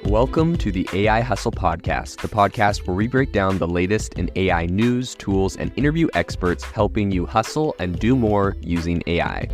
Welcome to the AI Hustle Podcast, the podcast where we break down the latest in AI news, tools, and interview experts helping you hustle and do more using AI.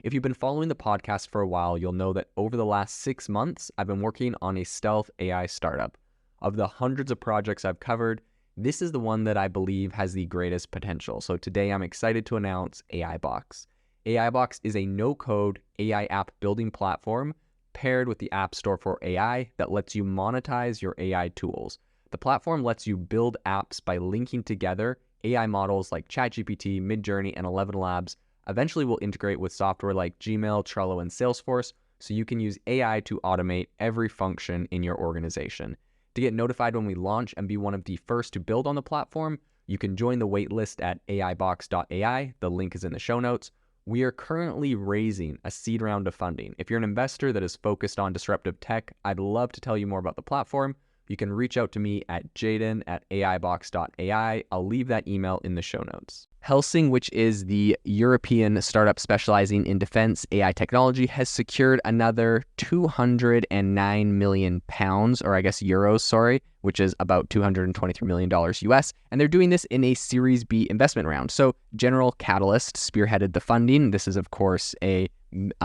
If you've been following the podcast for a while, you'll know that over the last 6 months, I've been working on a stealth AI startup. Of the hundreds of projects I've covered, this is the one that I believe has the greatest potential. So today I'm excited to announce AIBox. AIBox is a no-code AI app building platform paired with the App Store for AI that lets you monetize your AI tools. The platform lets you build apps by linking together AI models like ChatGPT, Midjourney, and 11 Labs. Eventually will integrate with software like Gmail, Trello, and Salesforce, so you can use AI to automate every function in your organization. To get notified when we launch and be one of the first to build on the platform, you can join the waitlist at aibox.ai. The link is in the show notes. We are currently raising a seed round of funding. If you're an investor that is focused on disruptive tech, I'd love to tell you more about the platform. You can reach out to me at jaden@aibox.ai. I'll leave that email in the show notes. Helsing, which is the European startup specializing in defense AI technology, has secured another 209 million pounds, or I guess euros, which is about $223 million US. And they're doing this in a Series B investment round. So General Catalyst spearheaded the funding. This is, of course, a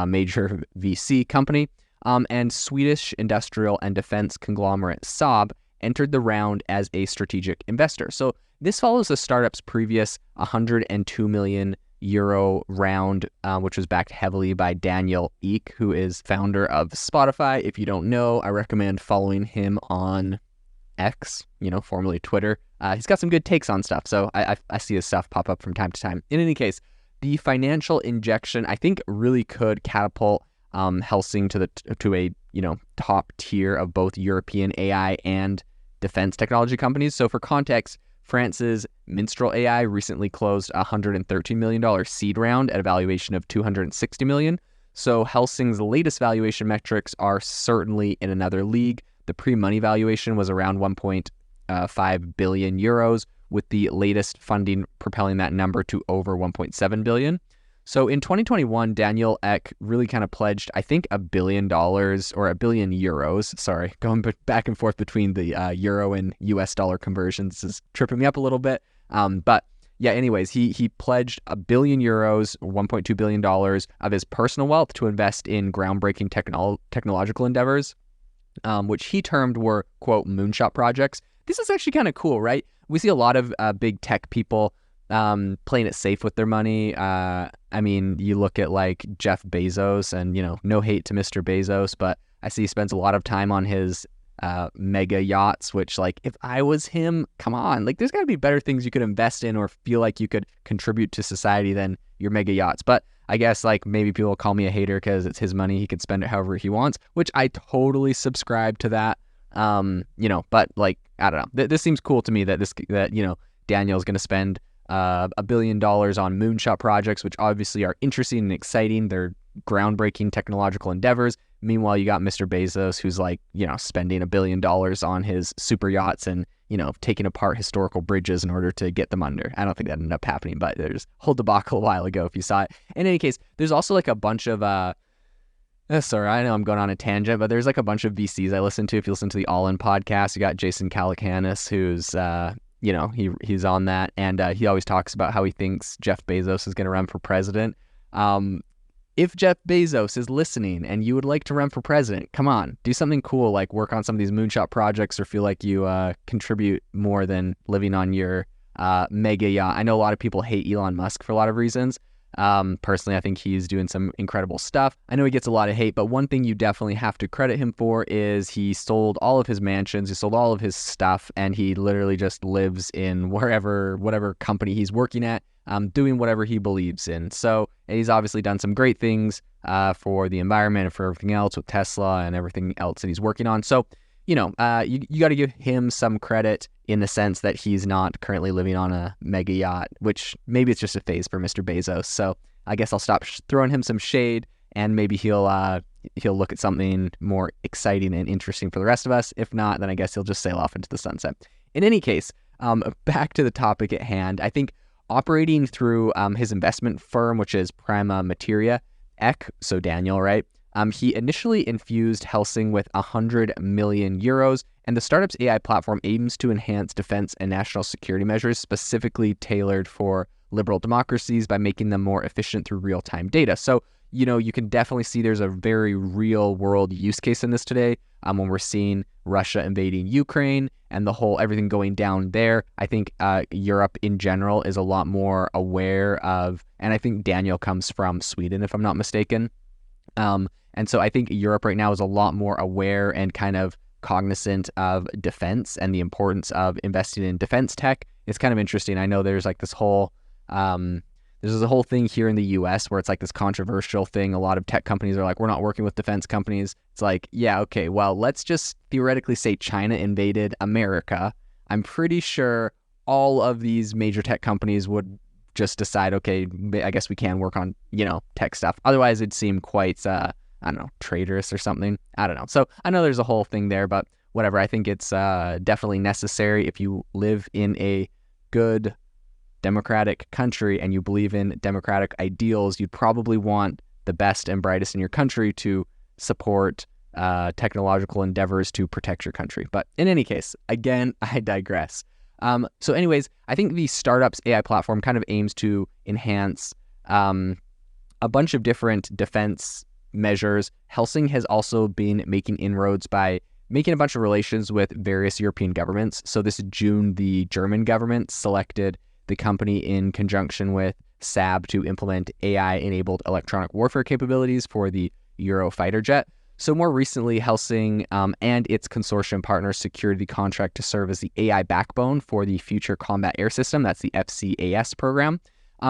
major VC company. And Swedish industrial and defense conglomerate Saab entered the round as a strategic investor. So this follows the startup's previous 102 million euro round, which was backed heavily by Daniel Ek, who is founder of Spotify. If you don't know, I recommend following him on X, formerly Twitter. He's got some good takes on stuff, so I see his stuff pop up from time to time. In any case, the financial injection, I think, really could catapult Helsing to a top tier of both European AI and defense technology companies. So for context, France's Minstrel AI recently closed a $113 million seed round at a valuation of $260 million. So Helsing's latest valuation metrics are certainly in another league. The pre-money valuation was around 1.5 billion euros, with the latest funding propelling that number to over 1.7 billion. So in 2021, Daniel Ek really kind of pledged, I think, $1 billion or €1 billion. Sorry, going back and forth between the euro and US dollar conversions is tripping me up a little bit. But yeah, anyways, he pledged €1 billion, $1.2 billion of his personal wealth to invest in groundbreaking technological endeavors, which he termed were, quote, moonshot projects. This is actually kind of cool, right? We see a lot of big tech people playing it safe with their money. I mean, you look at like Jeff Bezos, and no hate to Mr. Bezos, but I see he spends a lot of time on his mega yachts, which, like, if I was him, come on, like, there's got to be better things you could invest in or feel like you could contribute to society than your mega yachts. But I guess, like, maybe people will call me a hater because it's his money, he can spend it however he wants, which I totally subscribe to that. But like, I don't know. This seems cool to me that Daniel's going to spend $1 billion on moonshot projects, which obviously are interesting and exciting. They're groundbreaking technological endeavors. Meanwhile, you got Mr. Bezos, who's like, spending $1 billion on his super yachts and, taking apart historical bridges in order to get them under. I don't think that ended up happening, but there's a whole debacle a while ago if you saw it. In any case, there's also like a bunch of, sorry, I know I'm going on a tangent, but there's like a bunch of VCs I listen to. If you listen to the All In podcast, you got Jason Calacanis, who's, he's on that, and he always talks about how he thinks Jeff Bezos is going to run for president. If Jeff Bezos is listening and you would like to run for president, come on, do something cool, like work on some of these moonshot projects or feel like you contribute more than living on your mega yacht. I know a lot of people hate Elon Musk for a lot of reasons. Personally, I think he's doing some incredible stuff. I know he gets a lot of hate, but one thing you definitely have to credit him for is he sold all of his mansions, he sold all of his stuff, and he literally just lives in whatever company he's working at, doing whatever he believes in. So he's obviously done some great things for the environment and for everything else with Tesla and everything else that he's working on. So, you got to give him some credit in the sense that he's not currently living on a mega yacht, which maybe it's just a phase for Mr. Bezos. So I guess I'll stop throwing him some shade, and maybe he'll look at something more exciting and interesting for the rest of us. If not, then I guess he'll just sail off into the sunset. In any case, back to the topic at hand, I think operating through his investment firm, which is Prima Materia, Ek, so Daniel, right? He initially infused Helsing with 100 million euros, and the startup's AI platform aims to enhance defense and national security measures specifically tailored for liberal democracies by making them more efficient through real-time data. So, you can definitely see there's a very real-world use case in this today. When we're seeing Russia invading Ukraine and everything going down there, I think Europe in general is a lot more aware of, and I think Daniel comes from Sweden, if I'm not mistaken. And so I think Europe right now is a lot more aware and kind of cognizant of defense and the importance of investing in defense tech. It's kind of interesting. I know there's like this whole there's a whole thing here in the US where it's like this controversial thing. A lot of tech companies are like, we're not working with defense companies. It's like, yeah, okay, well, let's just theoretically say China invaded America. I'm pretty sure all of these major tech companies would just decide, okay, I guess we can work on, tech stuff. Otherwise, it'd seem quite, I don't know, traitorous or something. I don't know. So I know there's a whole thing there, but whatever. I think it's definitely necessary if you live in a good democratic country and you believe in democratic ideals. You'd probably want the best and brightest in your country to support technological endeavors to protect your country. But in any case, again, I digress. So anyways, I think the startup's AI platform kind of aims to enhance a bunch of different defense measures. Helsing has also been making inroads by making a bunch of relations with various European governments. So this June, the German government selected the company in conjunction with Saab to implement AI-enabled electronic warfare capabilities for the Eurofighter jet. So more recently, Helsing and its consortium partners secured the contract to serve as the AI backbone for the Future Combat Air System. That's the FCAS program.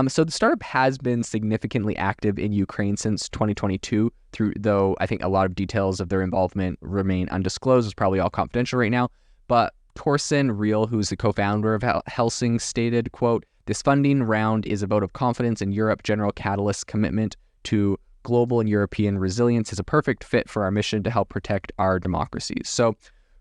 So the startup has been significantly active in Ukraine since 2022, though I think a lot of details of their involvement remain undisclosed. It's probably all confidential right now. But Torsten Riehl, who's the co-founder of Helsing, stated, quote, "This funding round is a vote of confidence in Europe. General Catalyst's commitment to global and European resilience is a perfect fit for our mission to help protect our democracies." So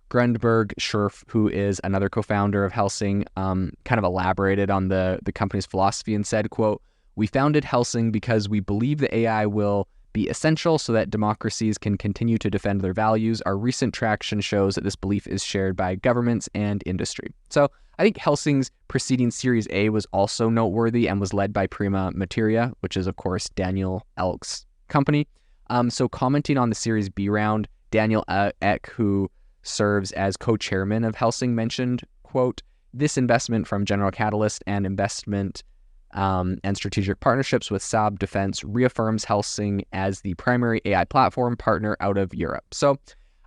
Grundberg Scherf, who is another co-founder of Helsing, kind of elaborated on the company's philosophy and said, quote, "We founded Helsing because we believe the AI will be essential so that democracies can continue to defend their values. Our recent traction shows that this belief is shared by governments and industry." So I think Helsing's preceding Series A was also noteworthy and was led by Prima Materia, which is, of course, Daniel Ek's company. So commenting on the Series B round, Daniel Ek, who serves as co-chairman of Helsing, mentioned, quote, "This investment from General Catalyst and investment and strategic partnerships with Saab Defense reaffirms Helsing as the primary AI platform partner out of Europe." So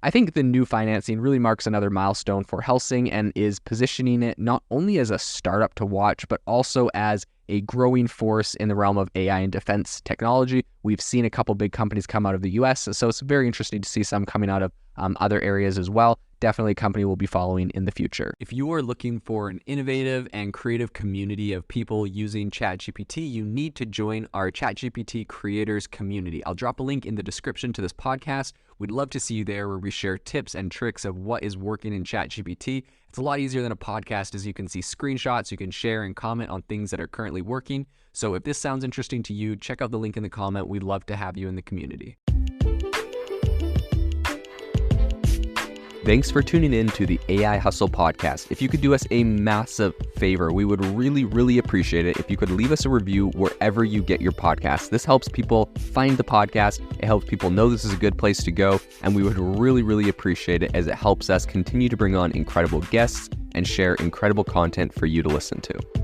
I think the new financing really marks another milestone for Helsing and is positioning it not only as a startup to watch, but also as a growing force in the realm of AI and defense technology. We've seen a couple big companies come out of the US, so it's very interesting to see some coming out of other areas as well. Definitely a company we'll be following in the future. If you are looking for an innovative and creative community of people using ChatGPT, you need to join our ChatGPT creators community. I'll drop a link in the description to this podcast. We'd love to see you there, where we share tips and tricks of what is working in ChatGPT. It's a lot easier than a podcast, as you can see screenshots, you can share and comment on things that are currently working. So if this sounds interesting to you, check out the link in the comment. We'd love to have you in the community. Thanks for tuning in to the AI Hustle podcast. If you could do us a massive favor, we would really, really appreciate it if you could leave us a review wherever you get your podcasts. This helps people find the podcast. It helps people know this is a good place to go. And we would really, really appreciate it, as it helps us continue to bring on incredible guests and share incredible content for you to listen to.